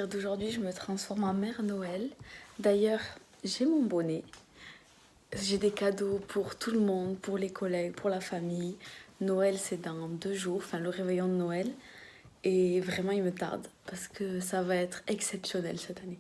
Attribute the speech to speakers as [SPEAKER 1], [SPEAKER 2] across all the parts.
[SPEAKER 1] partir d'aujourd'hui, je me transforme en mère Noël. D'ailleurs, j'ai mon bonnet. J'ai des cadeaux pour tout le monde, pour les collègues, pour la famille. Noël, c'est dans 2 jours, enfin le réveillon de Noël. Et vraiment, il me tarde parce que ça va être exceptionnel cette année.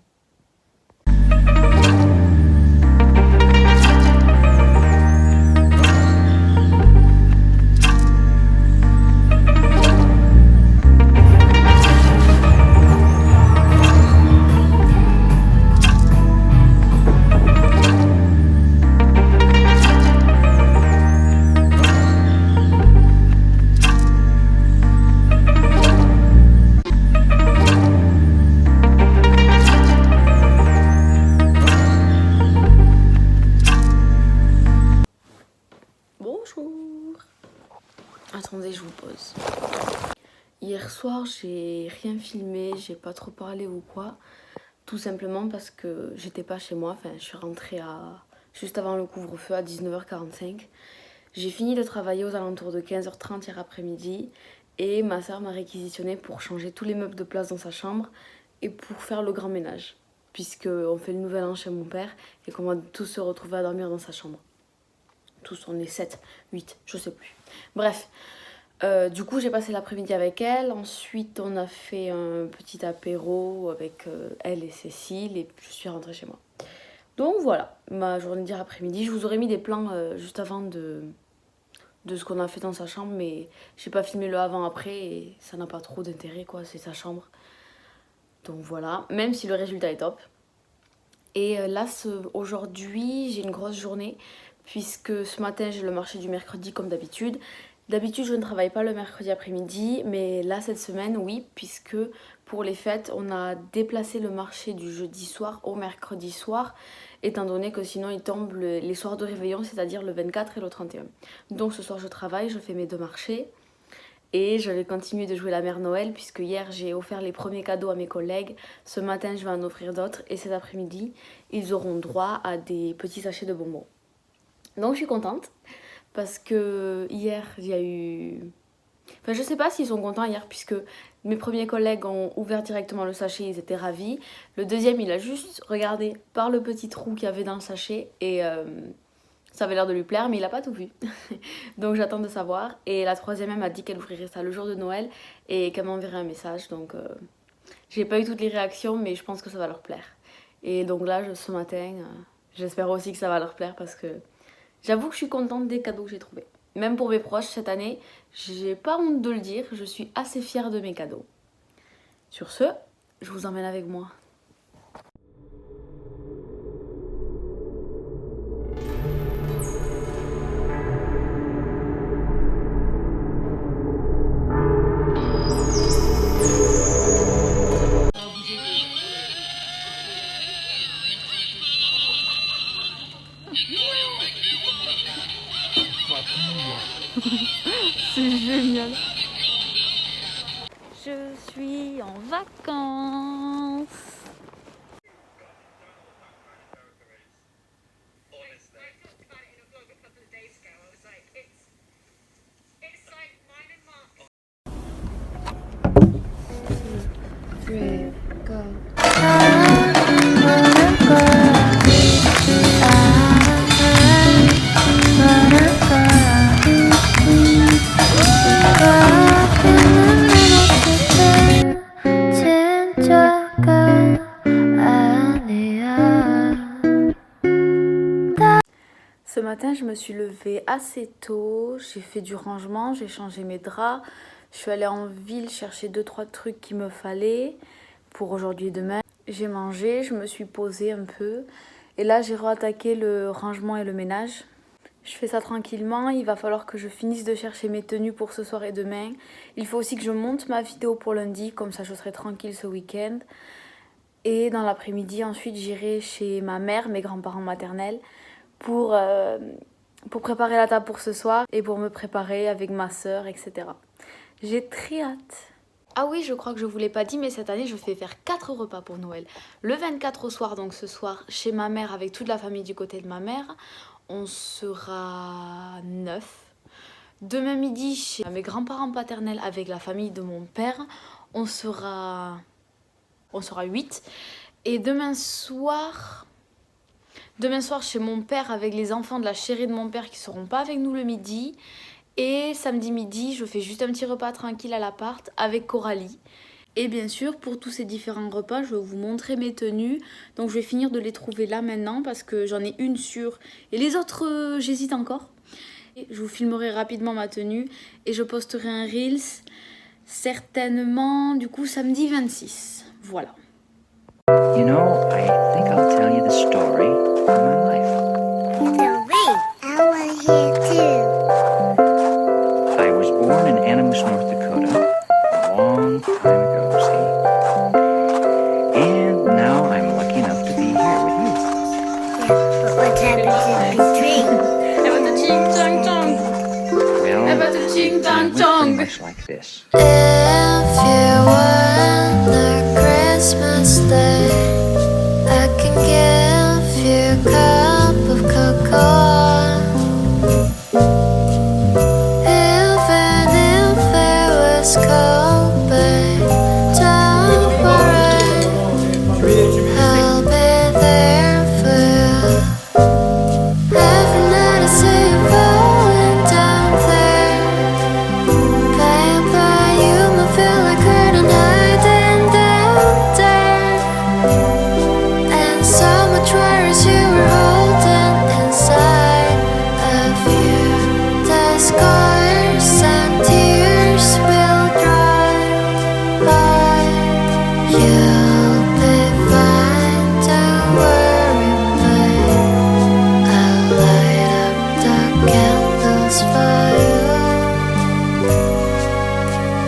[SPEAKER 1] Bonjour. Attendez, je vous pose. Hier soir, j'ai rien filmé, j'ai pas trop parlé ou quoi. Tout simplement parce que j'étais pas chez moi. Enfin, je suis rentrée juste avant le couvre-feu à 19h45. J'ai fini de travailler aux alentours de 15h30 hier après-midi. Et ma soeur m'a réquisitionné pour changer tous les meubles de place dans sa chambre et pour faire le grand ménage. Puisqu'on fait le nouvel an chez mon père et qu'on va tous se retrouver à dormir dans sa chambre. Tous, on est 7, 8, je sais plus. Bref, du coup j'ai passé l'après-midi avec elle. Ensuite on a fait un petit apéro avec elle et Cécile et je suis rentrée chez moi. Donc voilà, ma journée d'hier après-midi. Je vous aurais mis des plans juste avant de ce qu'on a fait dans sa chambre, mais j'ai pas filmé le avant-après et ça n'a pas trop d'intérêt quoi, c'est sa chambre. Donc voilà, même si le résultat est top. Et là, aujourd'hui, j'ai une grosse journée puisque ce matin, j'ai le marché du mercredi comme d'habitude. D'habitude, je ne travaille pas le mercredi après-midi, mais là, cette semaine, oui, puisque pour les fêtes, on a déplacé le marché du jeudi soir au mercredi soir, étant donné que sinon, il tombe les soirs de réveillon, c'est-à-dire le 24 et le 31. Donc ce soir, je travaille, je fais mes 2 marchés. Et je vais continuer de jouer la mère Noël puisque hier j'ai offert les premiers cadeaux à mes collègues. Ce matin je vais en offrir d'autres et cet après-midi ils auront droit à des petits sachets de bonbons. Donc je suis contente parce que hier il y a eu... Enfin je sais pas s'ils sont contents hier puisque mes premiers collègues ont ouvert directement le sachet, ils étaient ravis. Le deuxième il a juste regardé par le petit trou qu'il y avait dans le sachet et... ça avait l'air de lui plaire, mais il a pas tout vu. Donc j'attends de savoir. Et la troisième, elle m'a dit qu'elle ouvrirait ça le jour de Noël et qu'elle m'enverrait un message. Donc j'ai pas eu toutes les réactions, mais je pense que ça va leur plaire. Et donc là, ce matin, j'espère aussi que ça va leur plaire parce que j'avoue que je suis contente des cadeaux que j'ai trouvés. Même pour mes proches cette année, j'ai pas honte de le dire, je suis assez fière de mes cadeaux. Sur ce, je vous emmène avec moi. C'est génial. Je suis en vacances. Ce matin, je me suis levée assez tôt, j'ai fait du rangement, j'ai changé mes draps, je suis allée en ville chercher 2-3 trucs qu'il me fallait pour aujourd'hui et demain. J'ai mangé, je me suis posée un peu et là j'ai réattaqué le rangement et le ménage. Je fais ça tranquillement, il va falloir que je finisse de chercher mes tenues pour ce soir et demain. Il faut aussi que je monte ma vidéo pour lundi, comme ça je serai tranquille ce week-end. Et dans l'après-midi, ensuite, j'irai chez ma mère, mes grands-parents maternels, pour préparer la table pour ce soir et pour me préparer avec ma soeur, etc. J'ai très hâte. Ah oui, je crois que je vous l'ai pas dit, mais cette année, je fais faire 4 repas pour Noël. Le 24 au soir, donc ce soir, chez ma mère avec toute la famille du côté de ma mère. On sera 9. Demain midi, chez mes grands-parents paternels avec la famille de mon père, on sera On sera 8. Et demain soir chez mon père avec les enfants de la chérie de mon père qui seront pas avec nous le midi. Et samedi midi, je fais juste un petit repas tranquille à l'appart avec Coralie. Et bien sûr, pour tous ces différents repas, je vais vous montrer mes tenues. Donc je vais finir de les trouver là maintenant parce que j'en ai une sûre. Et les autres, j'hésite encore. Et je vous filmerai rapidement ma tenue et je posterai un Reels certainement du coup samedi 26. Voilà.
[SPEAKER 2] You know, I think I'll tell you the story of my life.
[SPEAKER 3] Story? I want to hear too.
[SPEAKER 2] I was born in Animus, North Dakota, a long time ago, see? And now I'm lucky enough to be here with you.
[SPEAKER 3] Yeah, but what happens in between?
[SPEAKER 2] Well,
[SPEAKER 1] Eh ben, the ching chang chong.
[SPEAKER 2] much like this.
[SPEAKER 4] If you want a Christmas day, I can give you a cup of cocoa. Even if it was cold, babe, don't worry, I'll be there for you. Every night I see you falling down there. Baby, you might feel like curtain hiding down there. And so much worries you were holding inside of you. The scars and tears will dry by. You'll be fine, don't worry, babe. I'll light up the candles for you.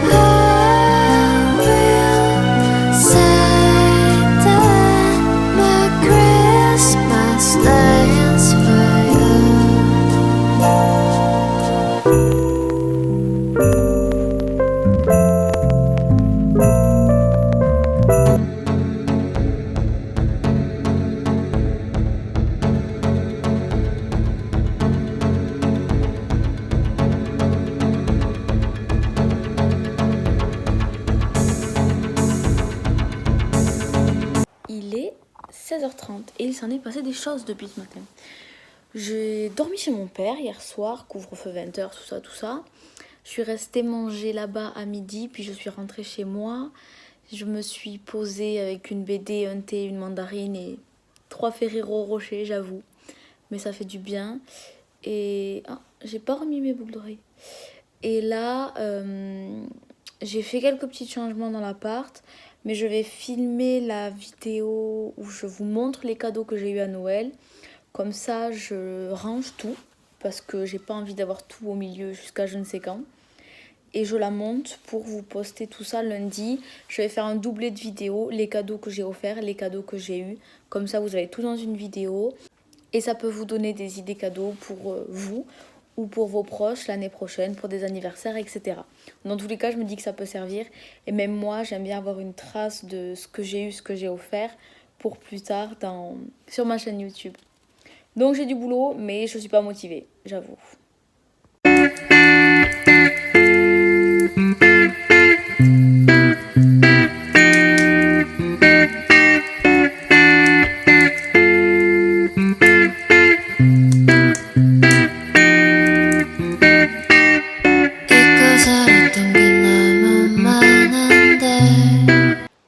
[SPEAKER 4] I will say that my Christmas day is for you.
[SPEAKER 1] Il est 16h30 et il s'en est passé des choses depuis ce matin. J'ai dormi chez mon père hier soir, couvre-feu 20h, tout ça. Je suis restée manger là-bas à midi, puis je suis rentrée chez moi. Je me suis posée avec une BD, un thé, une mandarine et 3 Ferrero Rocher, j'avoue. Mais ça fait du bien. Et j'ai pas remis mes boucles d'oreilles. Et là, j'ai fait quelques petits changements dans l'appart. Mais je vais filmer la vidéo où je vous montre les cadeaux que j'ai eu à Noël. Comme ça, je range tout. Parce que j'ai pas envie d'avoir tout au milieu jusqu'à je ne sais quand. Et je la monte pour vous poster tout ça lundi. Je vais faire un doublé de vidéos, les cadeaux que j'ai offerts, les cadeaux que j'ai eus. Comme ça, vous avez tout dans une vidéo. Et ça peut vous donner des idées cadeaux pour vous ou pour vos proches l'année prochaine, pour des anniversaires, etc. Dans tous les cas, je me dis que ça peut servir. Et même moi, j'aime bien avoir une trace de ce que j'ai eu, ce que j'ai offert pour plus tard sur ma chaîne YouTube. Donc j'ai du boulot, mais je suis pas motivée, j'avoue.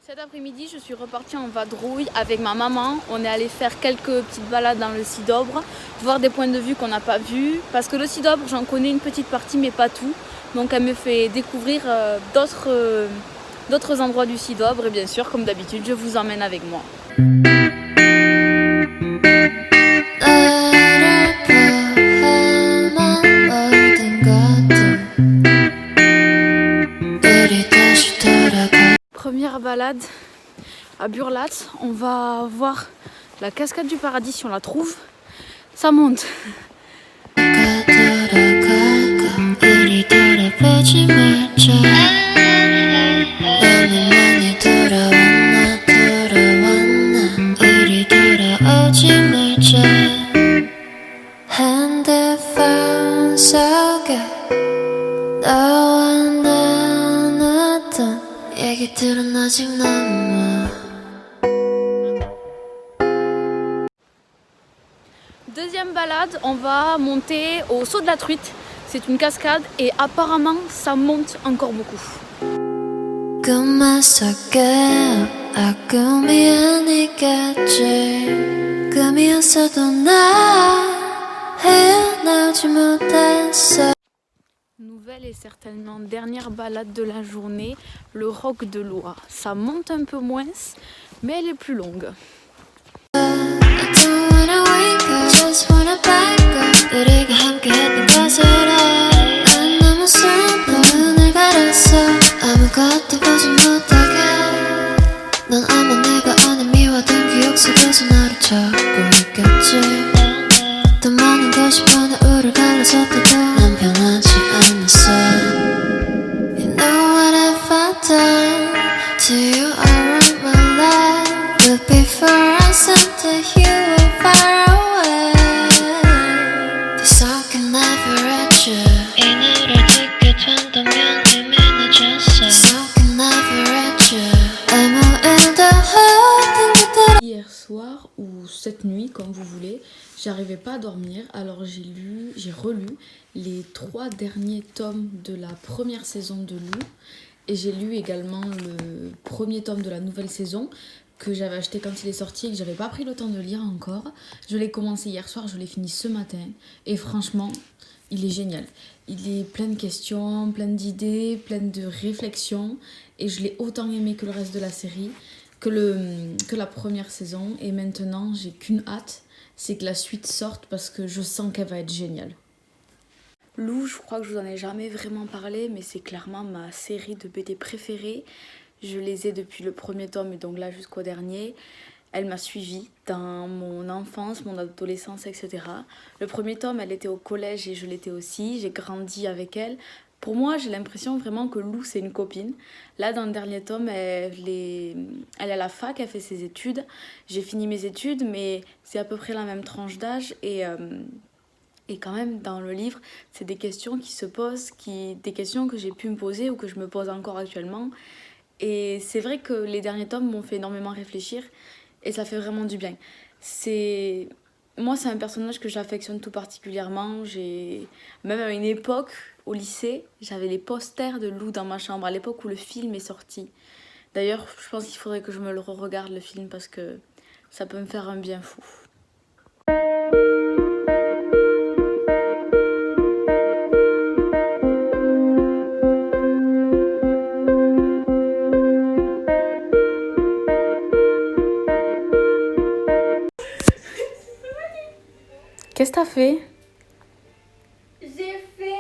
[SPEAKER 1] Cet après-midi, je suis repartie en vadrouille avec ma maman. On est allé faire quelques petites balades dans le Cidobre, voir des points de vue qu'on n'a pas vus. Parce que le Cidobre, j'en connais une petite partie, mais pas tout. Donc elle me fait découvrir d'autres endroits du Cidobre. Et bien sûr, comme d'habitude, je vous emmène avec moi. Première balade à Burlat, on va voir la cascade du paradis si on la trouve. Ça monte.
[SPEAKER 4] 핸드폰 속에 너와 나눴던 얘기들은 아직 남아.
[SPEAKER 1] balade, on va monter au saut de la truite. C'est une cascade et apparemment ça monte encore beaucoup. Nouvelle et certainement dernière balade de la journée, le roc de Loa. Ça monte un peu moins, mais elle est plus longue. Hier soir ou cette nuit, comme vous voulez, j'arrivais pas à dormir, alors j'ai relu les 3 derniers tomes de la première saison de Lou et j'ai lu également le premier tome de la nouvelle saison que j'avais acheté quand il est sorti et que j'avais pas pris le temps de lire encore. Je l'ai commencé hier soir, je l'ai fini ce matin et franchement, il est génial. Il est plein de questions, plein d'idées, plein de réflexions et je l'ai autant aimé que le reste de la série. Que la première saison et maintenant j'ai qu'une hâte, c'est que la suite sorte parce que je sens qu'elle va être géniale. Lou, je crois que je vous en ai jamais vraiment parlé, mais c'est clairement ma série de BD préférée. Je les ai depuis le premier tome et donc là jusqu'au dernier. Elle m'a suivie dans mon enfance, mon adolescence, etc. Le premier tome, elle était au collège et je l'étais aussi. J'ai grandi avec elle. Pour moi, j'ai l'impression vraiment que Lou, c'est une copine. Là, dans le dernier tome, elle est à la fac, elle fait ses études. J'ai fini mes études, mais c'est à peu près la même tranche d'âge. Et quand même, dans le livre, c'est des questions qui se posent, des questions que j'ai pu me poser ou que je me pose encore actuellement. Et c'est vrai que les derniers tomes m'ont fait énormément réfléchir et ça fait vraiment du bien. Moi, c'est un personnage que j'affectionne tout particulièrement. Même à une époque, au lycée, j'avais les posters de Lou dans ma chambre, à l'époque où le film est sorti. D'ailleurs, je pense qu'il faudrait que je me le re-regarde, le film, parce que ça peut me faire un bien fou. Qu'est-ce que t'as fait?
[SPEAKER 5] J'ai fait